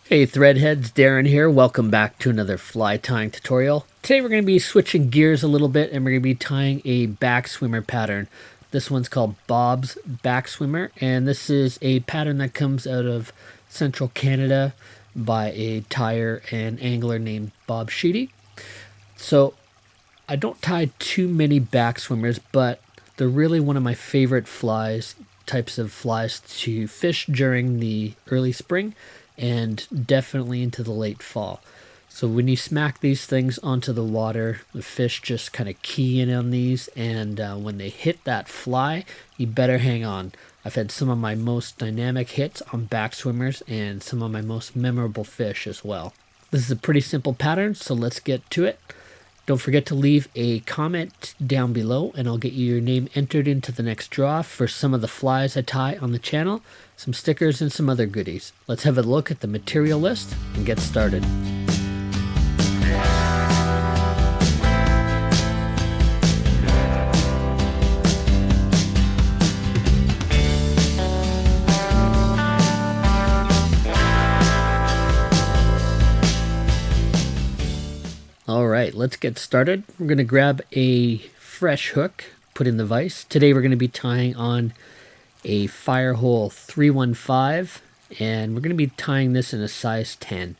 Hey Threadheads, Darren here. Welcome back to another fly tying tutorial. Today we're going to be switching gears a little bit and we're going to be tying a backswimmer pattern. This one's called Bob's Backswimmer, and this is a pattern that comes out of central Canada by a tyer and angler named Bob Sheedy. So I don't tie too many backswimmers, but they're really one of my favorite types of flies to fish during the early spring and definitely into the late fall. So when you smack these things onto the water, the fish just kind of key in on these, and when they hit that fly, you better hang on. I've had some of my most dynamic hits on backswimmers and some of my most memorable fish as well. This is a pretty simple pattern, so let's get to it. Don't forget to leave a comment down below and I'll get you your name entered into the next draw for some of the flies I tie on the channel, some stickers, and some other goodies. Let's have a look at the material list and get started. Alright, let's get started. We're going to grab a fresh hook, put in the vise. Today we're going to be tying on a Firehole 315, and we're going to be tying this in a size 10.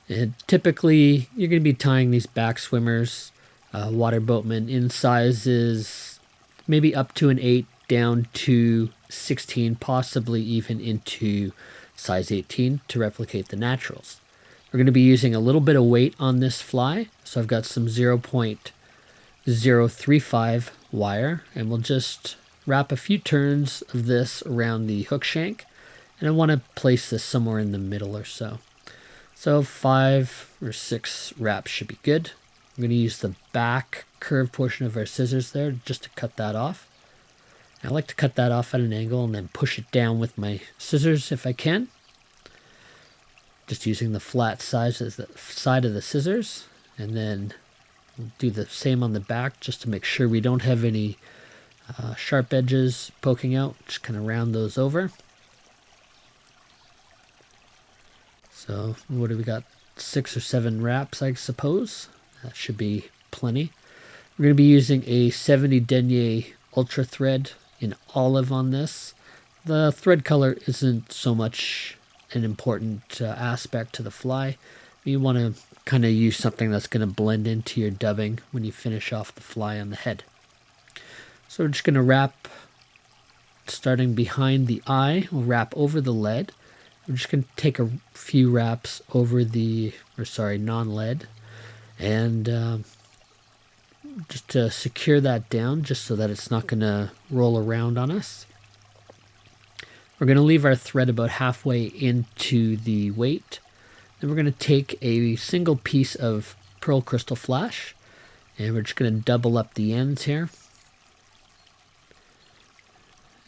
And typically you're going to be tying these backswimmers, water boatmen, in sizes maybe up to an 8 down to 16, possibly even into size 18 to replicate the naturals. We're going to be using a little bit of weight on this fly, so I've got some 0.035 wire, and we'll just wrap a few turns of this around the hook shank, and I want to place this somewhere in the middle or so. So 5 or 6 wraps should be good. I'm going to use the back curved portion of our scissors there just to cut that off. I like to cut that off at an angle and then push it down with my scissors if I can. Just using the flat side as the side of the scissors, and then we'll do the same on the back just to make sure we don't have any sharp edges poking out. Just kind of round those over. So what do we got? 6 or 7 wraps, I suppose. That should be plenty. We're going to be using a 70 denier ultra thread in olive on this. The thread color isn't so much an important aspect to the fly. You want to kind of use something that's going to blend into your dubbing when you finish off the fly on the head. So we're just going to wrap, starting behind the eye, we'll wrap over the lead. We're just going to take a few wraps over non-lead, and just to secure that down, just so that it's not going to roll around on us. We're going to leave our thread about halfway into the weight. Then we're going to take a single piece of pearl crystal flash, and we're just going to double up the ends here.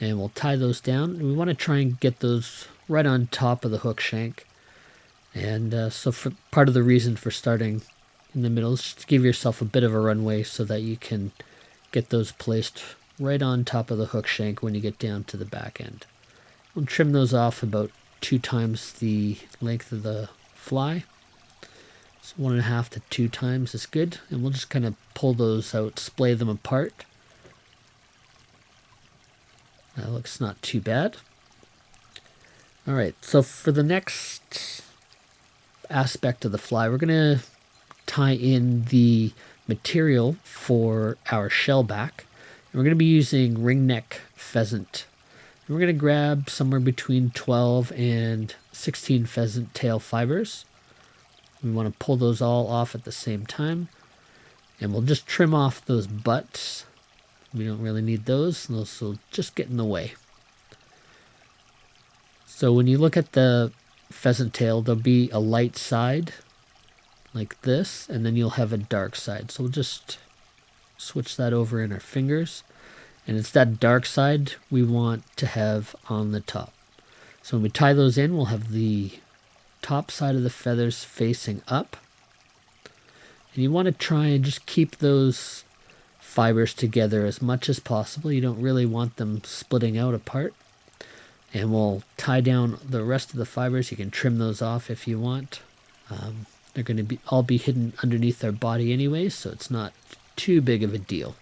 And we'll tie those down. We want to try and get those right on top of the hook shank. And so for part of the reason for starting in the middle is just to give yourself a bit of a runway so that you can get those placed right on top of the hook shank when you get down to the back end. We'll trim those off about 2 times the length of the fly. So 1.5 to 2 times is good. And we'll just kind of pull those out, splay them apart. That looks not too bad. Alright, so for the next aspect of the fly, we're going to tie in the material for our shell back. And we're going to be using ringneck pheasant. We're going to grab somewhere between 12 and 16 pheasant tail fibers. We want to pull those all off at the same time. And we'll just trim off those butts. We don't really need those. Those will just get in the way. So when you look at the pheasant tail, there'll be a light side like this, and then you'll have a dark side. So we'll just switch that over in our fingers. And it's that dark side we want to have on the top. So when we tie those in, we'll have the top side of the feathers facing up. And you want to try and just keep those fibers together as much as possible. You don't really want them splitting out apart. And we'll tie down the rest of the fibers. You can trim those off if you want. They're going to all be hidden underneath our body anyways, so it's not too big of a deal.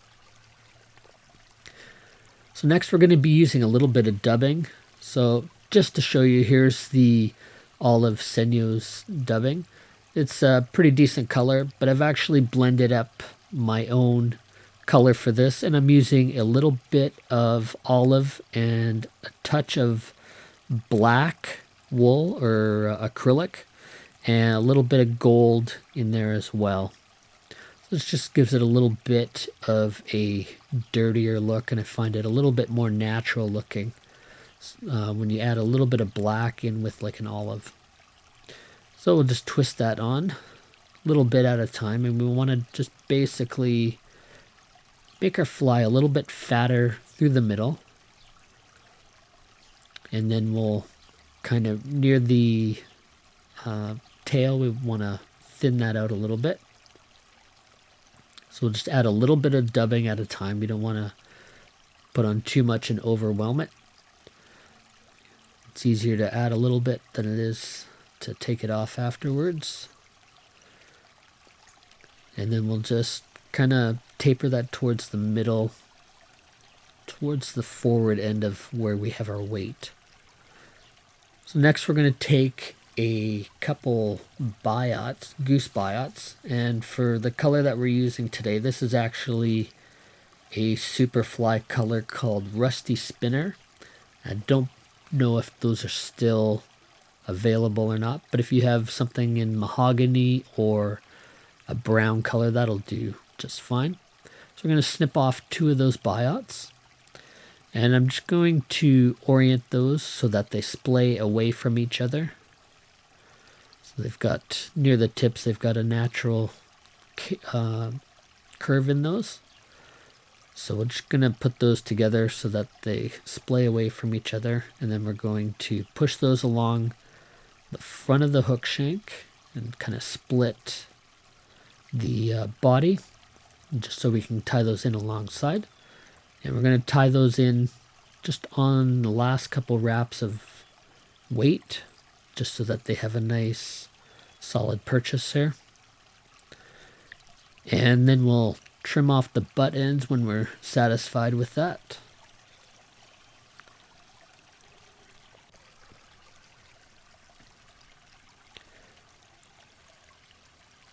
So next we're going to be using a little bit of dubbing. So just to show you, here's the olive Senyo's dubbing. It's a pretty decent color, but I've actually blended up my own color for this, and I'm using a little bit of olive and a touch of black wool or acrylic, and a little bit of gold in there as well. This just gives it a little bit of a dirtier look, and I find it a little bit more natural looking when you add a little bit of black in with like an olive. So we'll just twist that on a little bit at a time, and we want to just basically make our fly a little bit fatter through the middle. And then we'll kind of near the tail, we want to thin that out a little bit. So we'll just add a little bit of dubbing at a time. We don't want to put on too much and overwhelm it. It's easier to add a little bit than it is to take it off afterwards. And then we'll just kind of taper that towards the middle, towards the forward end of where we have our weight. So next we're going to take a couple biots, goose biots, and for the color that we're using today, this is actually a superfly color called Rusty Spinner. I don't know if those are still available or not, but if you have something in mahogany or a brown color, that'll do just fine. So we're going to snip off 2 of those biots, and I'm just going to orient those so that they splay away from each other. So they've got, near the tips, they've got a natural curve in those. So we're just going to put those together so that they splay away from each other, and then we're going to push those along the front of the hook shank and kind of split the body, just so we can tie those in alongside. And we're going to tie those in just on the last couple wraps of weight, just so that they have a nice solid purchase here. And then we'll trim off the butt ends when we're satisfied with that.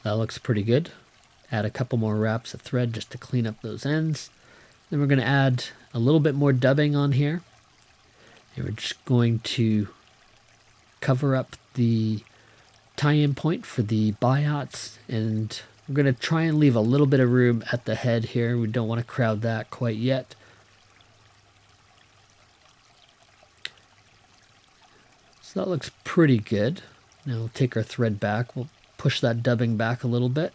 That looks pretty good. Add a couple more wraps of thread just to clean up those ends. Then we're going to add a little bit more dubbing on here. And we're just going to cover up the tie-in point for the biots, and we're going to try and leave a little bit of room at the head here. We don't want to crowd that quite yet. So that looks pretty good. Now we'll take our thread back. We'll push that dubbing back a little bit.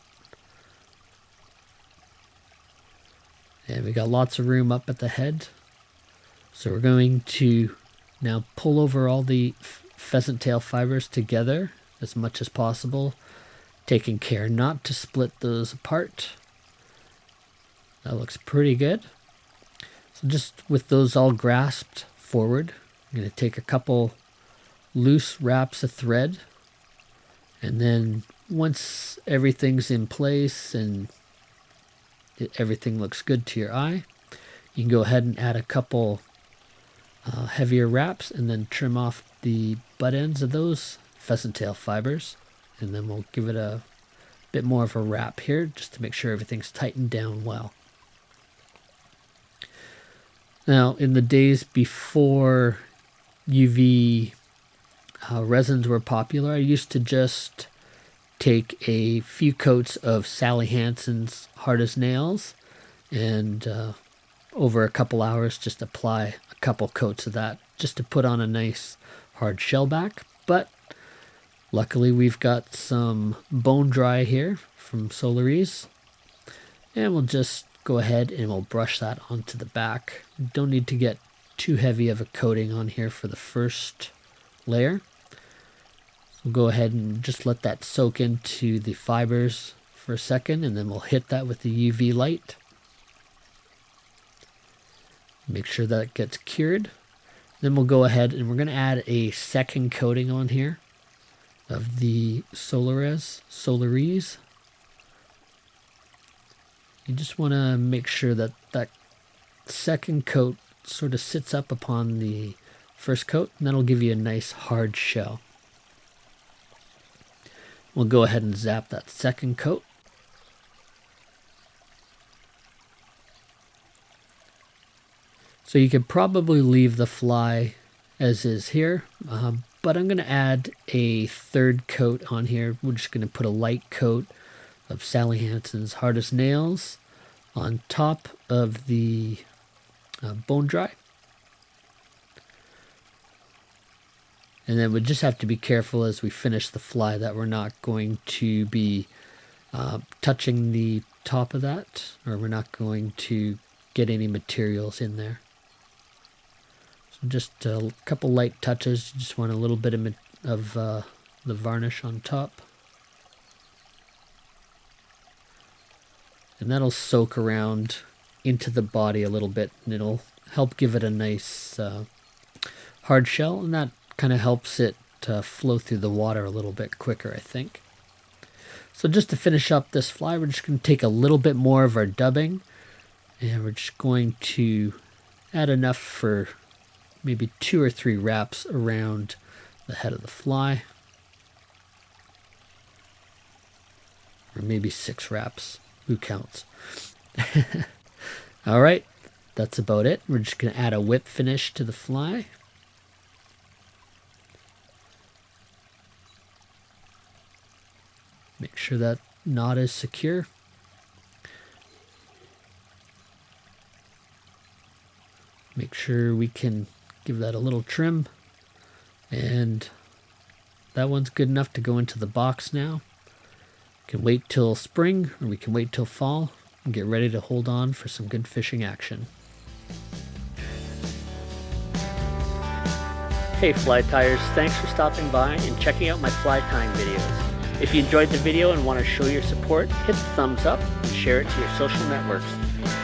And we got lots of room up at the head. So we're going to now pull over all the pheasant tail fibers together as much as possible, taking care not to split those apart. That looks pretty good. So just with those all grasped forward, I'm going to take a couple loose wraps of thread, and then once everything's in place and everything looks good to your eye, you can go ahead and add a couple heavier wraps and then trim off the butt ends of those pheasant tail fibers, and then we'll give it a bit more of a wrap here just to make sure everything's tightened down well. Now, in the days before UV resins were popular, I used to just take a few coats of Sally Hansen's Hard as Nails, and over a couple hours just apply a couple coats of that just to put on a nice hard shell back. But luckily we've got some bone dry here from Solarise, and we'll just go ahead and we'll brush that onto the back. Don't need to get too heavy of a coating on here for the first layer. We'll go ahead and just let that soak into the fibers for a second, and then we'll hit that with the UV light. Make sure that it gets cured. Then we'll go ahead and we're going to add a second coating on here of the Solares. You just want to make sure that that second coat sort of sits up upon the first coat, and that'll give you a nice hard shell. We'll go ahead and zap that second coat. So you could probably leave the fly as is here, but I'm going to add a third coat on here. We're just going to put a light coat of Sally Hansen's Hardest Nails on top of the bone dry. And then we just have to be careful as we finish the fly that we're not going to be touching the top of that, or we're not going to get any materials in there. So just a couple light touches. You just want a little bit of the varnish on top. And that'll soak around into the body a little bit, and it'll help give it a nice hard shell, and that kind of helps it flow through the water a little bit quicker, I think. So just to finish up this fly, we're just going to take a little bit more of our dubbing, and we're just going to add enough for maybe 2 or 3 wraps around the head of the fly, or maybe 6 wraps. Who counts? All right, that's about it. We're just going to add a whip finish to the fly. Make sure that knot is secure. Make sure we can give that a little trim. And that one's good enough to go into the box now. We can wait till spring, or we can wait till fall and get ready to hold on for some good fishing action. Hey fly tyers, thanks for stopping by and checking out my fly tying videos. If you enjoyed the video and want to show your support, hit the thumbs up and share it to your social networks.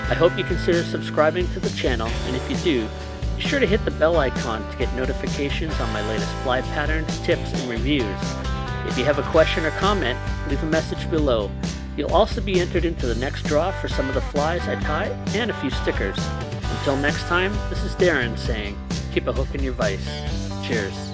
I hope you consider subscribing to the channel, and if you do, be sure to hit the bell icon to get notifications on my latest fly patterns, tips, and reviews. If you have a question or comment, leave a message below. You'll also be entered into the next draw for some of the flies I tie and a few stickers. Until next time, this is Darren saying, keep a hook in your vise. Cheers.